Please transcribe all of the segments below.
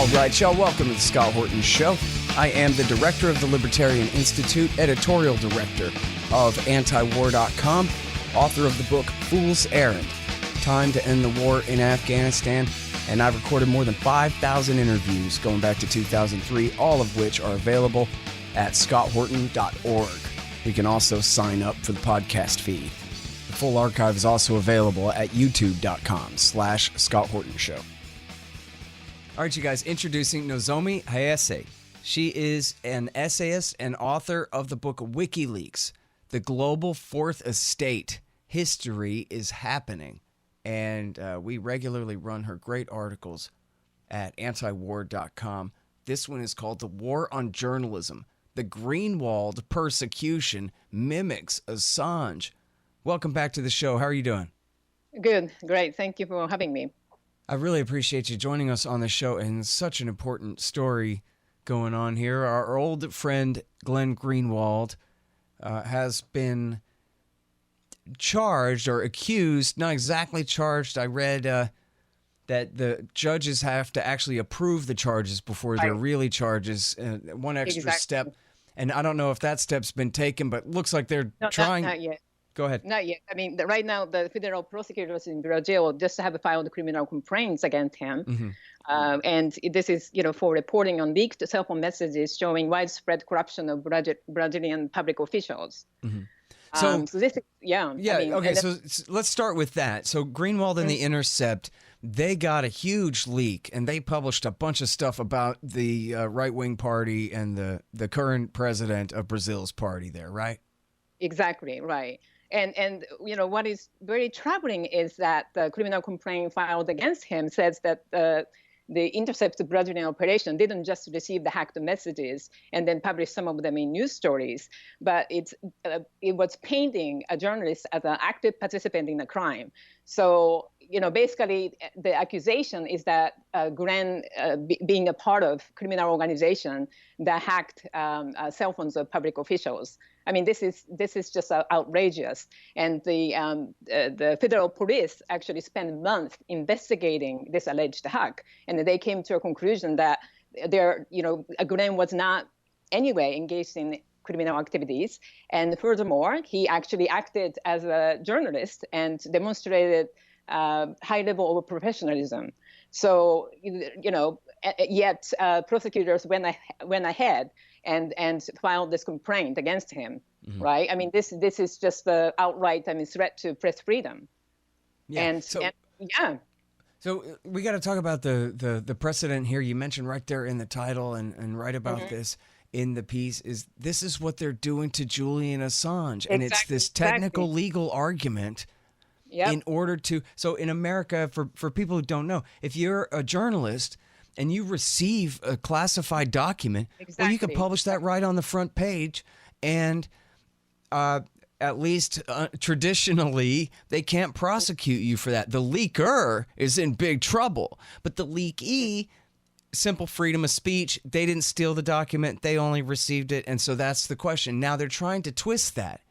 All right, y'all, welcome to the Scott Horton Show. I am the director of the Libertarian Institute, editorial director of antiwar.com, author of the book Fool's Errand, Time to End the War in Afghanistan, and I've recorded more than 5,000 interviews going back to 2003, all of which are available at scotthorton.org. You can also sign up for the podcast feed. The full archive is also available at youtube.com/Scott Horton Show. All right, you guys, introducing Nozomi Hayase. She is an essayist and author of the book WikiLeaks, The Global Fourth Estate. History is happening. And we regularly run her great articles at antiwar.com. This one is called The War on Journalism. The Greenwald Persecution Mimics Assange. Welcome back to the show. How are you doing? Good. Great. Thank you for having me. I really appreciate you joining us on the show, and such an important story going on here. Our old friend Glenn Greenwald has been charged or accused, not exactly charged. I read that the judges have to actually approve the charges before they're really charges. One extra step, and I don't know if that step's been taken, but looks like they're trying. Not yet. Go ahead. Not yet. I mean, right now, the federal prosecutors in Brazil just have filed criminal complaints against him. Mm-hmm. And this is, for reporting on leaked cell phone messages showing widespread corruption of Brazilian public officials. Mm-hmm. So this is, okay. So let's start with that. So Greenwald and the Intercept, they got a huge leak, and they published a bunch of stuff about the right-wing party and the current president of Brazil's party there, right? Exactly, right. And what is very troubling is that the criminal complaint filed against him says that the Intercept Brazilian operation didn't just receive the hacked messages and then publish some of them in news stories, but it was painting a journalist as an active participant in a crime. So, basically the accusation is that Glenn, being a part of criminal organization that hacked cell phones of public officials. I mean, this is just outrageous. And the federal police actually spent months investigating this alleged hack, and they came to a conclusion that Glenn was not anyway engaged in criminal activities, and furthermore, he actually acted as a journalist and demonstrated high level of professionalism. So, yet prosecutors went ahead and filed this complaint against him, right? I mean, this is just the outright, threat to press freedom. Yeah. So we got to talk about the precedent here. You mentioned right there in the title and right about this in the piece this is what they're doing to Julian Assange, and it's this technical legal argument. Yep. In order to, so in America, for people who don't know, if you're a journalist and you receive a classified document, well, you can publish that right on the front page, and at least traditionally, they can't prosecute you for that. The leaker is in big trouble, but the leakee, simple freedom of speech, they didn't steal the document, they only received it, and so that's the question. Now they're trying to twist that.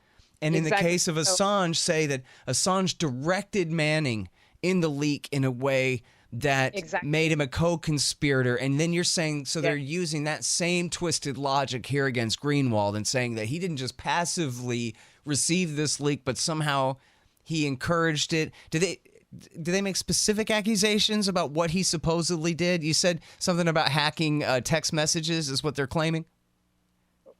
And in the case of Assange, say that Assange directed Manning in the leak in a way that made him a co-conspirator. And then you're saying, so they're using that same twisted logic here against Greenwald and saying that he didn't just passively receive this leak, but somehow he encouraged it. Do they make specific accusations about what he supposedly did? You said something about hacking text messages is what they're claiming?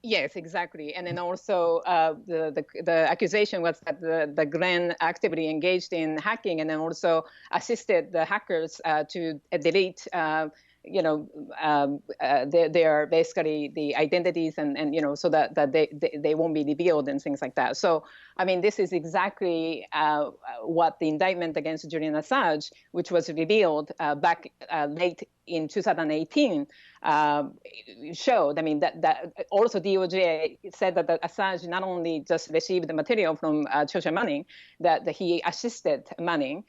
Yes, exactly. And then also the accusation was that the Glenn actively engaged in hacking and then also assisted the hackers to delete their basically the identities and so that they won't be revealed and things like that. So I mean, this is exactly what the indictment against Julian Assange, which was revealed back late in 2018, showed. I mean, that also DOJ said that Assange not only just received the material from Churchill Manning, that he assisted Manning,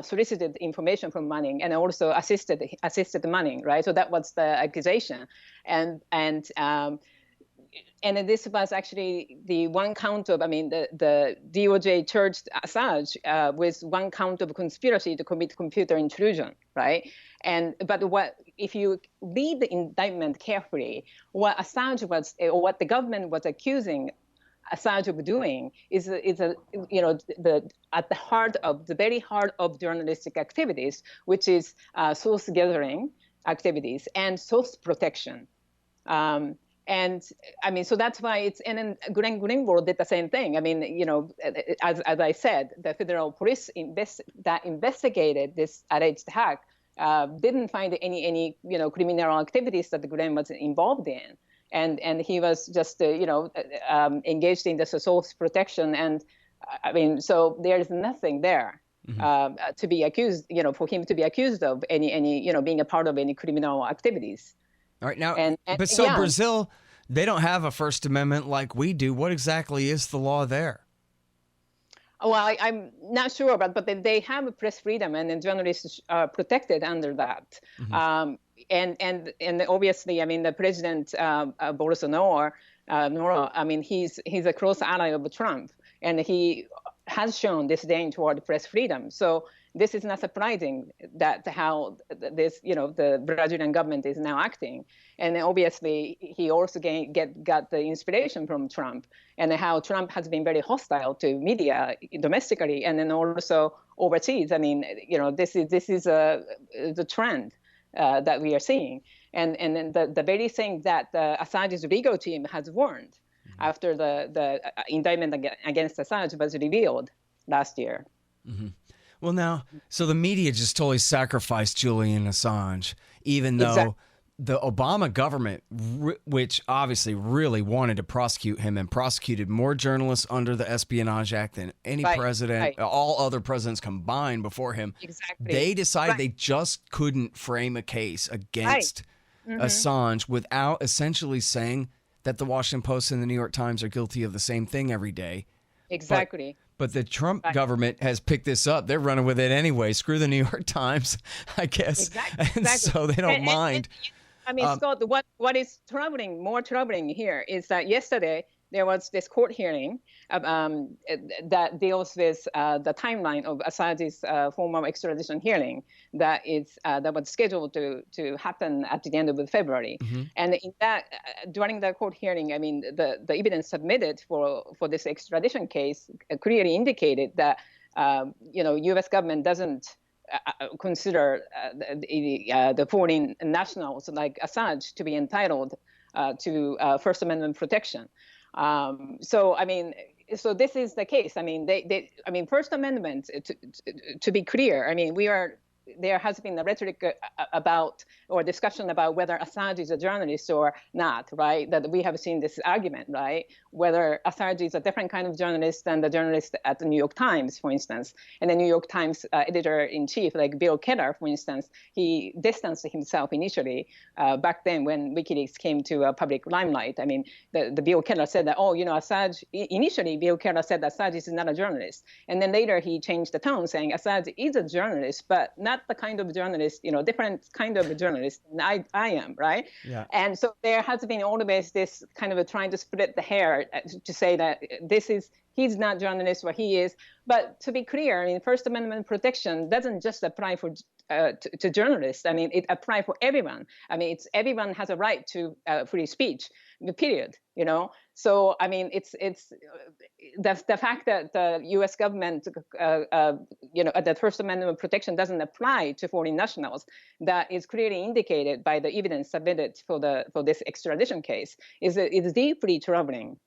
solicited information from Manning, and also assisted Manning, right? So that was the accusation, and and this was actually the one count of, the DOJ charged Assange with one count of conspiracy to commit computer intrusion, right? But if you read the indictment carefully, what Assange was, or what the government was accusing Assange of doing is at the very heart of journalistic activities, which is source gathering activities and source protection. So that's why and then Glenn Greenwald did the same thing. As I said, the federal police that investigated this alleged hack didn't find any criminal activities that Glenn was involved in. And he was just, engaged in the source protection. And so there's nothing there to be accused, for him to be accused of any being a part of any criminal activities. All right. Now, Brazil, they don't have a First Amendment like we do. What exactly is the law there? Well, I'm not sure, but they have a press freedom, and journalists are protected under that. And obviously, the president Bolsonaro, he's a close ally of Trump, and he has shown disdain toward press freedom. So this is not surprising that how this, the Brazilian government is now acting. And obviously, he also got the inspiration from Trump, and how Trump has been very hostile to media domestically, and then also overseas. This is the trend that we are seeing, and then the very thing that Assange's legal team has warned after the indictment against Assange was revealed last year. Mm-hmm. Well, now, so the media just totally sacrificed Julian Assange, even though the Obama government, which obviously really wanted to prosecute him and prosecuted more journalists under the Espionage Act than any president, all other presidents combined before him, they decided they just couldn't frame a case against Assange without essentially saying that the Washington Post and the New York Times are guilty of the same thing every day. Exactly. But the Trump government has picked this up. They're running with it anyway. Screw the New York Times, I guess. And so they don't mind. Scott, what is more troubling here is that yesterday there was this court hearing that deals with the timeline of Assange's formal extradition hearing that was scheduled to happen at the end of February. And in that, during the court hearing, the evidence submitted for this extradition case clearly indicated that U.S. government doesn't consider the foreign nationals like Assange to be entitled to First Amendment protection. So this is the case. First Amendment, to be clear, there has been a rhetoric about or discussion about whether Assange is a journalist or not, right? That we have seen this argument, right? Whether Assange is a different kind of journalist than the journalist at the New York Times, for instance. And the New York Times editor-in-chief, like Bill Keller, for instance, he distanced himself initially back then when WikiLeaks came to a public limelight. The Bill Keller said that, Assange, initially Bill Keller said that Assange is not a journalist. And then later he changed the tone saying Assange is a journalist, but not the kind of journalist, different kind of a journalist than I am, right? Yeah. And so there has been always this kind of trying to split the hair to say that he's not journalist, what he is. But to be clear, First Amendment protection doesn't just apply to journalists. It applies for everyone. Everyone has a right to free speech, period. So it's the fact that the U.S. government, the First Amendment protection doesn't apply to foreign nationals, that is clearly indicated by the evidence submitted for this extradition case, is deeply troubling.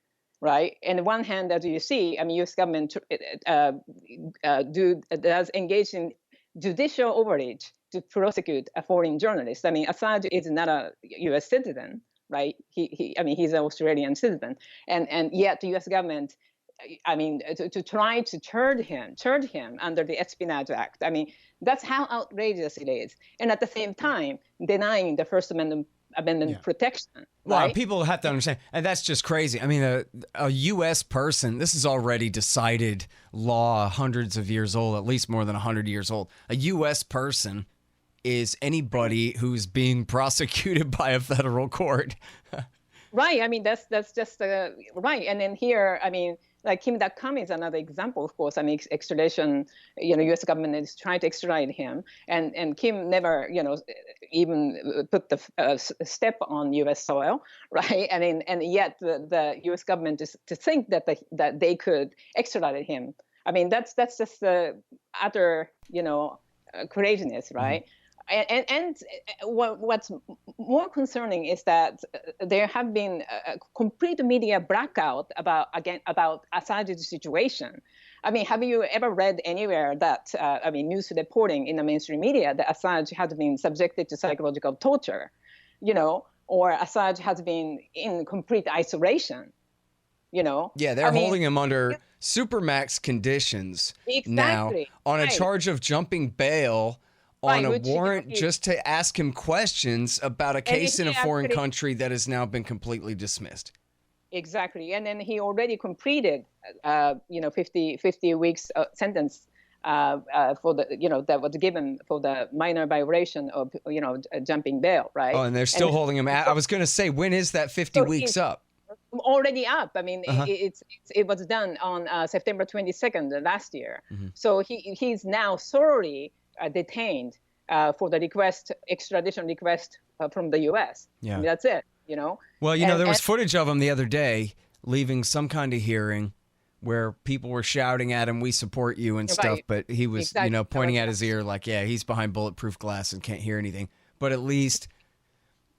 Right. And on one hand, as you see, U.S. government does engage in judicial overreach to prosecute a foreign journalist. Assange is not a U.S. citizen, right? He's an Australian citizen, and yet the U.S. government, to try to charge him under the Espionage Act. That's how outrageous it is, and at the same time denying the First Amendment protection. Well, right? People have to understand, and that's just crazy. A U.S. person, this is already decided law, hundreds of years old, at least more than 100 years old. A U.S. person is anybody who's being prosecuted by a federal court. Right. I mean, that's just right. And then here, I mean, like Kim.com is another example, of course. I mean, extradition, U.S. government is trying to extradite him. And Kim never, even put the step on U.S. soil, right? And yet the U.S. government is to think that they could extradite him. I mean, that's just the utter, craziness, right? And what's more concerning is that there have been a complete media blackout about Assange's situation. I mean, have you ever read anywhere that, news reporting in the mainstream media that Assange has been subjected to psychological torture, or Assange has been in complete isolation? Yeah, they're holding him under supermax conditions now on a charge of jumping bail on a warrant just to ask him questions about a case in a foreign country that has now been completely dismissed. Exactly. And then he already completed, 50 weeks sentence for the, that was given for the minor violation of, jumping bail, right? Oh, and they're still holding him. I was going to say, when is that 50 weeks up? Already up. I mean, it was done on September 22nd last year. So he's now thoroughly detained for the extradition request from the U.S. Yeah, I mean, that's it. Well, there was footage of him the other day leaving some kind of hearing where people were shouting at him, "We support you" and stuff, but he was, pointing at his ear like, "Yeah, he's behind bulletproof glass and can't hear anything." But at least,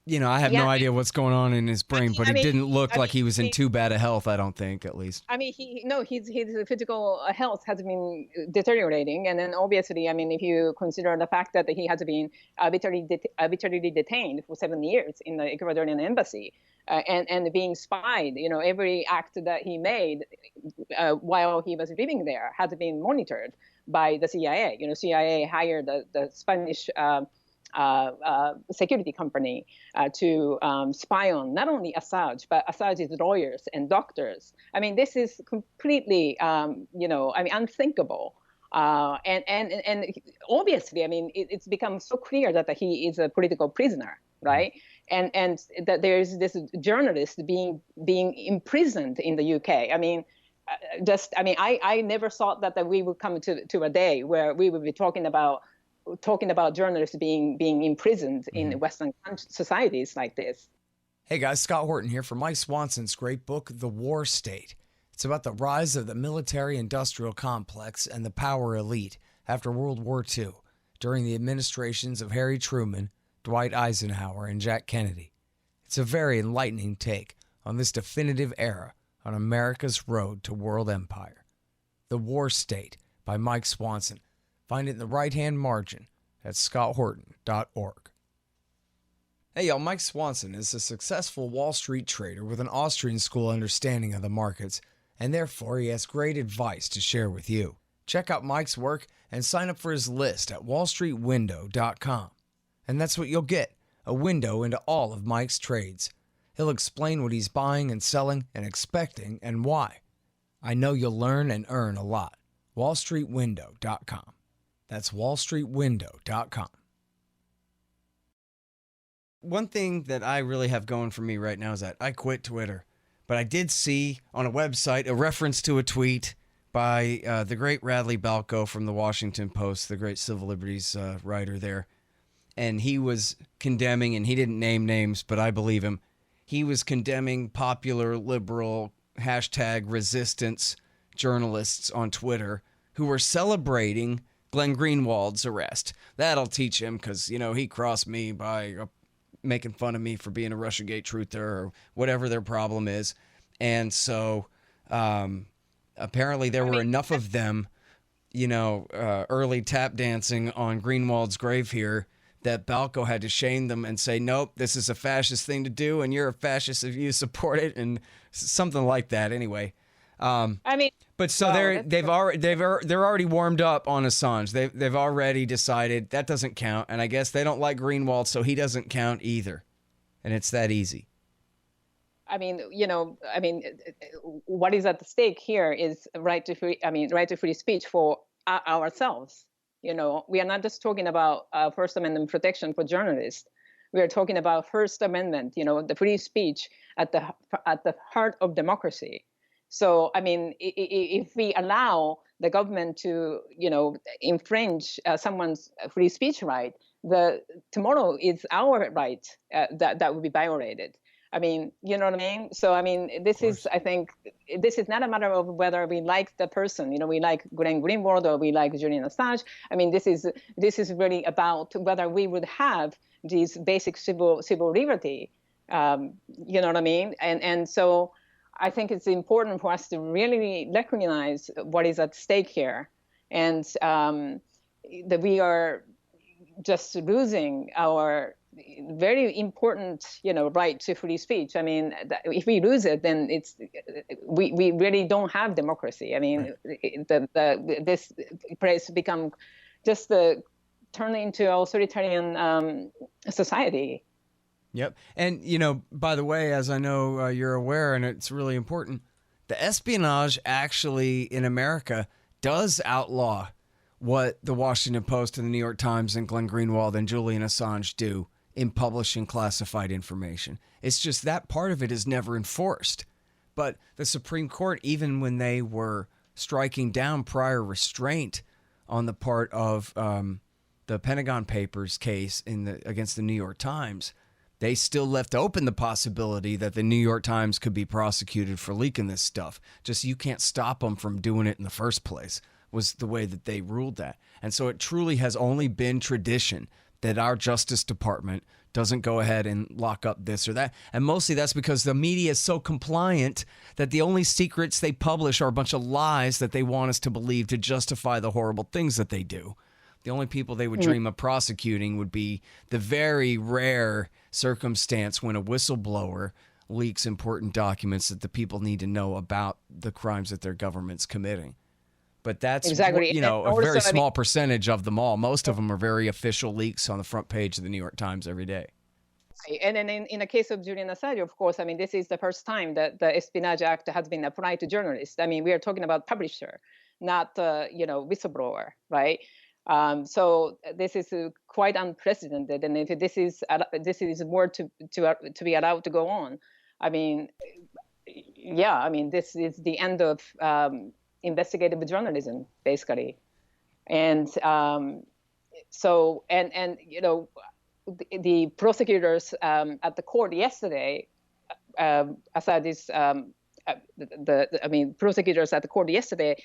I have no idea what's going on in his brain, but it didn't look like he was in too bad a health, I don't think, at least. I mean, his physical health has been deteriorating. And then obviously, I mean, if you consider the fact that he has been arbitrarily detained for 7 years in the Ecuadorian embassy and being spied, every act that he made while he was living there had been monitored by the CIA. CIA hired the Spanish security company to spy on not only Assange, but Assange's lawyers and doctors. I mean, this is completely, unthinkable. And obviously, I mean, it's become so clear that he is a political prisoner, right? And that there is this journalist being imprisoned in the UK. I mean, I never thought that we would come to a day where we would be talking about journalists being imprisoned in Western societies like this. Hey guys, Scott Horton here for Mike Swanson's great book, The War State. It's about the rise of the military-industrial complex and the power elite after World War II, during the administrations of Harry Truman, Dwight Eisenhower, and Jack Kennedy. It's a very enlightening take on this definitive era on America's road to world empire. The War State by Mike Swanson. Find it in the right-hand margin at scotthorton.org. Hey y'all, Mike Swanson is a successful Wall Street trader with an Austrian school understanding of the markets, and therefore he has great advice to share with you. Check out Mike's work and sign up for his list at wallstreetwindow.com. And that's what you'll get, a window into all of Mike's trades. He'll explain what he's buying and selling and expecting and why. I know you'll learn and earn a lot. wallstreetwindow.com. That's wallstreetwindow.com. One thing that I really have going for me right now is that I quit Twitter. But I did see on a website a reference to a tweet by the great Radley Balko from the Washington Post, the great civil liberties writer there. And he was condemning, and he didn't name names, but I believe him. He was condemning popular liberal #resistance journalists on Twitter who were celebrating Glenn Greenwald's arrest. That'll teach him because, he crossed me by making fun of me for being a Russiagate truther or whatever their problem is. And so apparently there were enough of them, early tap dancing on Greenwald's grave here that Balko had to shame them and say, nope, this is a fascist thing to do, and you're a fascist if you support it, and something like that anyway. But so they're already warmed up on Assange. They've already decided that doesn't count, and I guess they don't like Greenwald, so he doesn't count either, and it's that easy. What is at stake here is right to free speech for ourselves. We are not just talking about First Amendment protection for journalists, we are talking about First Amendment, the free speech at the heart of democracy. So, I mean, if we allow the government to, infringe someone's free speech right, tomorrow is our right that will be violated. I mean, you know what I mean? So, I mean, I think this is not a matter of whether we like the person, we like Glenn Greenwald or we like Julian Assange. I mean, this is really about whether we would have these basic civil liberty. You know what I mean? And so I think it's important for us to really recognize what is at stake here, and that we are just losing our very important, right to free speech. I mean, if we lose it, then we really don't have democracy. I mean, right. This place become just turn into authoritarian society. Yep. And, by the way, as I know you're aware, and it's really important, the Espionage actually in America does outlaw what the Washington Post and the New York Times and Glenn Greenwald and Julian Assange do in publishing classified information. It's just that part of it is never enforced. But the Supreme Court, even when they were striking down prior restraint on the part of the Pentagon Papers case against the New York Times, they still left open the possibility that the New York Times could be prosecuted for leaking this stuff. Just you can't stop them from doing it in the first place, was the way that they ruled that. And so it truly has only been tradition that our Justice Department doesn't go ahead and lock up this or that. And mostly that's because the media is so compliant that the only secrets they publish are a bunch of lies that they want us to believe to justify the horrible things that they do. The only people they would dream of prosecuting would be the very rare circumstance when a whistleblower leaks important documents that the people need to know about the crimes that their government's committing. But that's, exactly. A very small percentage of them all. Most of them are very official leaks on the front page of the New York Times every day. And then in the case of Julian Assange, of course, I mean, this is the first time that the Espionage Act has been applied to journalists. I mean, we are talking about publisher, not, whistleblower, right? So this is quite unprecedented, and if this is more to be allowed to go on, I mean, this is the end of investigative journalism, basically, and the prosecutors at the court yesterday, prosecutors at the court yesterday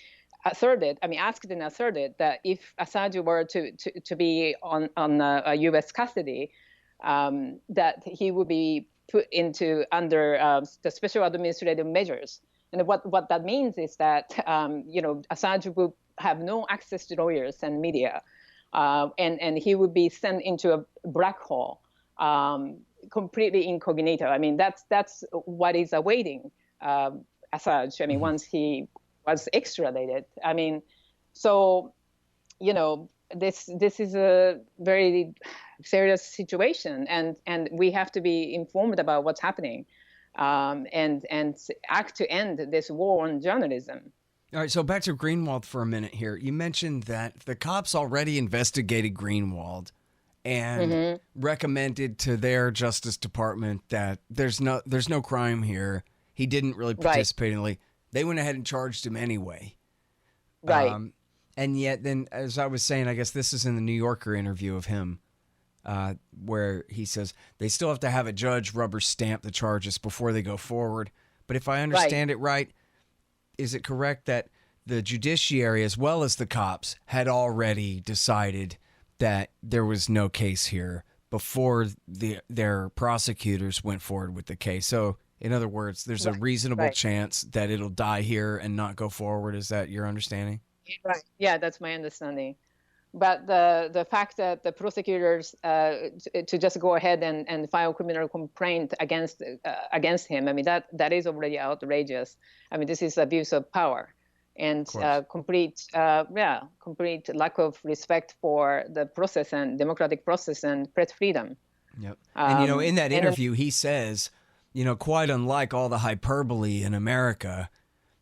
asked and asserted that if Assange were to be on U.S. custody, that he would be put under the special administrative measures. And what that means is that Assange would have no access to lawyers and media, and he would be sent into a black hole, completely incognito. I mean, that's what is awaiting Assange. I mean, once he was extradited. I mean, so, this is a very serious situation, and we have to be informed about what's happening, and act to end this war on journalism. All right, so back to Greenwald for a minute here. You mentioned that the cops already investigated Greenwald and recommended to their Justice Department that there's no crime here. He didn't really participate in the leak. They went ahead and charged him anyway. Right. And yet then, as I was saying, I guess this is in the New Yorker interview of him, where he says they still have to have a judge rubber stamp the charges before they go forward. But if I understand it right, is it correct that the judiciary as well as the cops had already decided that there was no case here before their prosecutors went forward with the case? So in other words, there's a reasonable chance that it'll die here and not go forward. Is that your understanding? Right. Yeah, that's my understanding. But the fact that the prosecutors to just go ahead and file criminal complaint against him, I mean, that is already outrageous. I mean, this is abuse of power and complete lack of respect for the process and democratic process and press freedom. Yep. And in that interview, he says, quite unlike all the hyperbole in America,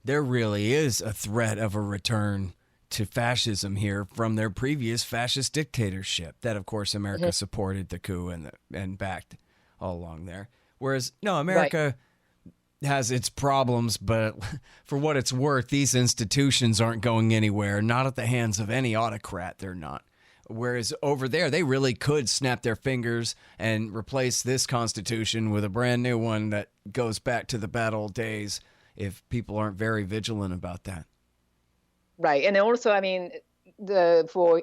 there really is a threat of a return to fascism here from their previous fascist dictatorship that, of course, America supported the coup and backed all along there. Whereas, no, America has its problems, but for what it's worth, these institutions aren't going anywhere, not at the hands of any autocrat, they're not. Whereas over there, they really could snap their fingers and replace this Constitution with a brand new one that goes back to the bad old days if people aren't very vigilant about that. Right. And also, I mean, for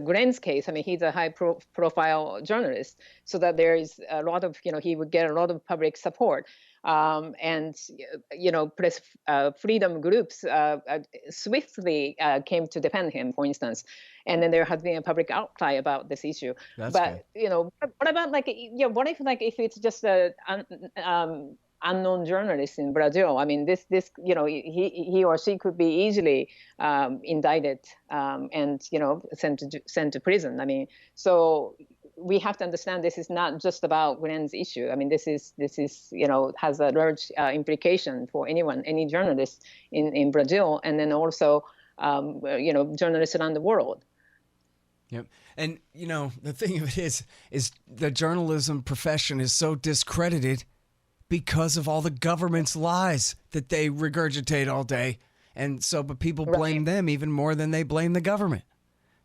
Glenn's case, I mean, he's a high profile journalist, so that there is a lot of, he would get a lot of public support. And press freedom groups swiftly came to defend him, for instance. And then there has been a public outcry about this issue. That's but good. What about what if it's just a unknown journalist in Brazil? I mean, this he or she could be easily indicted and sent to prison. I mean, so we have to understand this is not just about Glenn's issue. I mean, this is has a large implication for any journalist in Brazil, and then also journalists around the world. Yep. And the thing of it is the journalism profession is so discredited because of all the government's lies that they regurgitate all day. And so, but people blame them even more than they blame the government.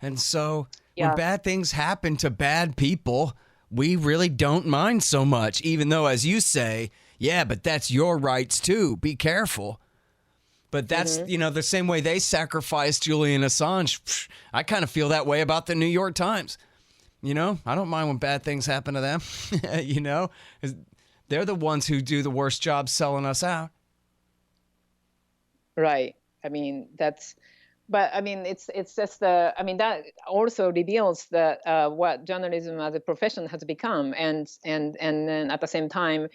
And so when bad things happen to bad people, we really don't mind so much, even though, as you say, yeah, but that's your rights too. Be careful. But that's, the same way they sacrificed Julian Assange. I kind of feel that way about the New York Times. I don't mind when bad things happen to them, They're the ones who do the worst job selling us out. Right. I mean, it's just that also reveals that what journalism as a profession has become, and then at the same time,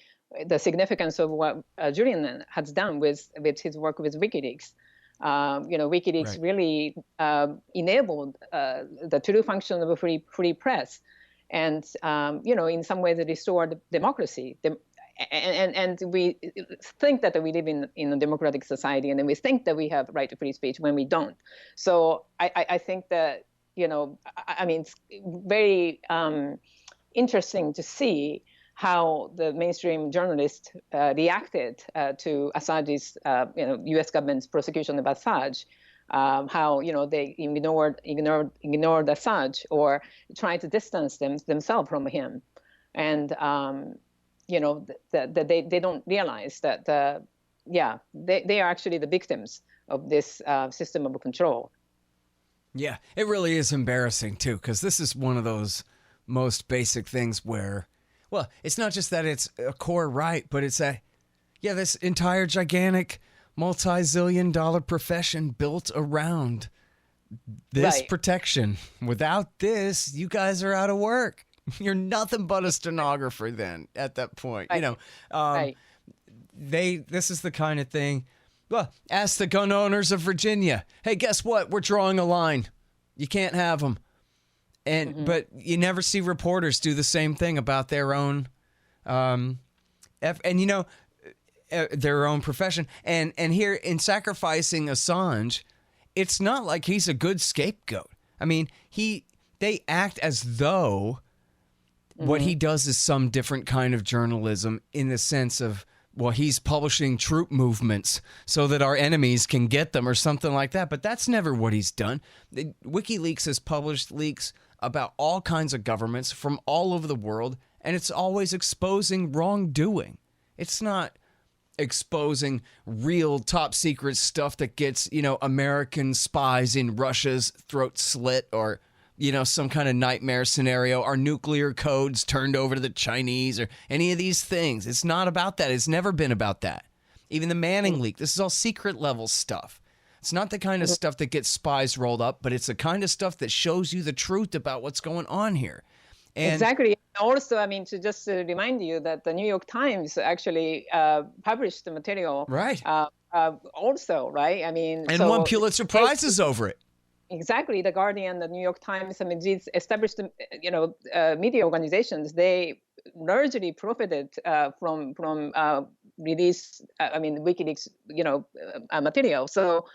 the significance of what Julian has done with his work with WikiLeaks. WikiLeaks really enabled the true function of a free press, and in some ways it restored democracy. And we think that we live in a democratic society, and then we think that we have right to free speech when we don't. So I think that it's very interesting to see how the mainstream journalists reacted to Assange's, U.S. government's prosecution of Assange. How they ignored Assange or tried to distance themselves from him, and that they don't realize that they are actually the victims of this system of control. Yeah, it really is embarrassing too, because this is one of those most basic things where, well, it's not just that it's a core right, but it's this entire gigantic multi-zillion-dollar profession built around this protection. Without this, you guys are out of work. You're nothing but a stenographer then at that point. This is the kind of thing. Well, ask the gun owners of Virginia. Hey, guess what? We're drawing a line. You can't have them. And but you never see reporters do the same thing about their own their own profession. And here in sacrificing Assange, it's not like he's a good scapegoat. I mean, they act as though what he does is some different kind of journalism in the sense of, well, he's publishing troop movements so that our enemies can get them or something like that. But that's never what he's done. WikiLeaks has published leaks about all kinds of governments from all over the world, and it's always exposing wrongdoing. It's not exposing real top secret stuff that gets, American spies in Russia's throat slit or, some kind of nightmare scenario, our nuclear codes turned over to the Chinese or any of these things. It's not about that. It's never been about that. Even the Manning leak, this is all secret level stuff. It's not the kind of stuff that gets spies rolled up, but it's the kind of stuff that shows you the truth about what's going on here. And exactly. Also, to just remind you that the New York Times actually published the material. Right. Also, right? And won Pulitzer Prizes over it. Exactly. The Guardian, the New York Times, these established, media organizations, they largely profited from release, WikiLeaks, material. So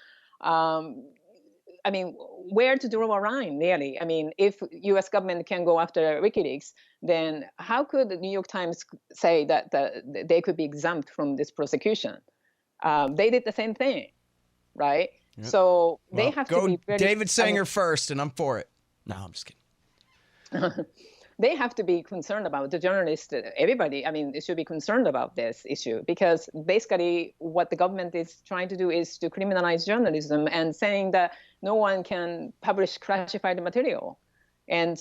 I mean, where to draw a line, really? I mean, if U.S. government can go after WikiLeaks, then how could the New York Times say that they could be exempt from this prosecution? They did the same thing, right? Yep. So they have to be very, David Sanger first, and I'm for it. No, I'm just kidding. They have to be concerned about the journalists, everybody. I mean, they should be concerned about this issue, because basically what the government is trying to do is to criminalize journalism and saying that no one can publish classified material. And,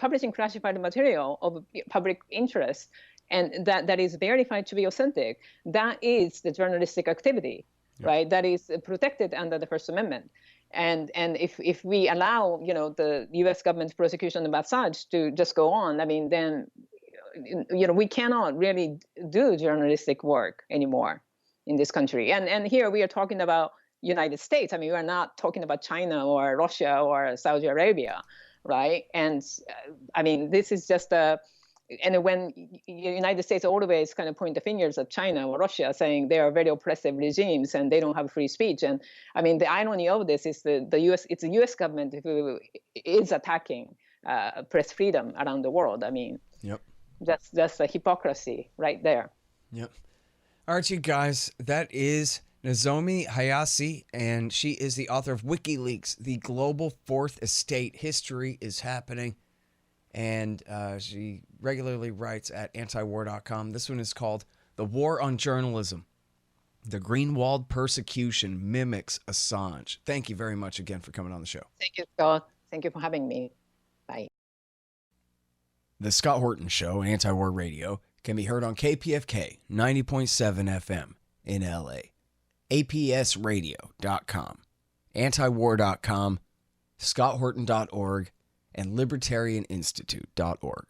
publishing classified material of public interest and that is verified to be authentic, that is the journalistic activity, right? That is protected under the First Amendment. And if we allow, the U.S. government's prosecution of Assange to just go on, I mean, then, we cannot really do journalistic work anymore in this country. And here we are talking about United States. I mean, we are not talking about China or Russia or Saudi Arabia, right? And I mean, this is just and when the United States always kind of point the fingers at China or Russia, saying they are very oppressive regimes and they don't have free speech. And I mean, the irony of this is it's the U.S. government who is attacking press freedom around the world. I mean, that's a hypocrisy right there. Yep. All right, you guys, that is Nozomi Hayase, and she is the author of WikiLeaks, The Global Fourth Estate. History is Happening. And she regularly writes at antiwar.com. This one is called The War on Journalism. The Greenwald Persecution Mimics Assange. Thank you very much again for coming on the show. Thank you, Scott. Thank you for having me. Bye. The Scott Horton Show, Anti-War Radio, can be heard on KPFK 90.7 FM in LA, APSradio.com, antiwar.com, scotthorton.org, and libertarianinstitute.org.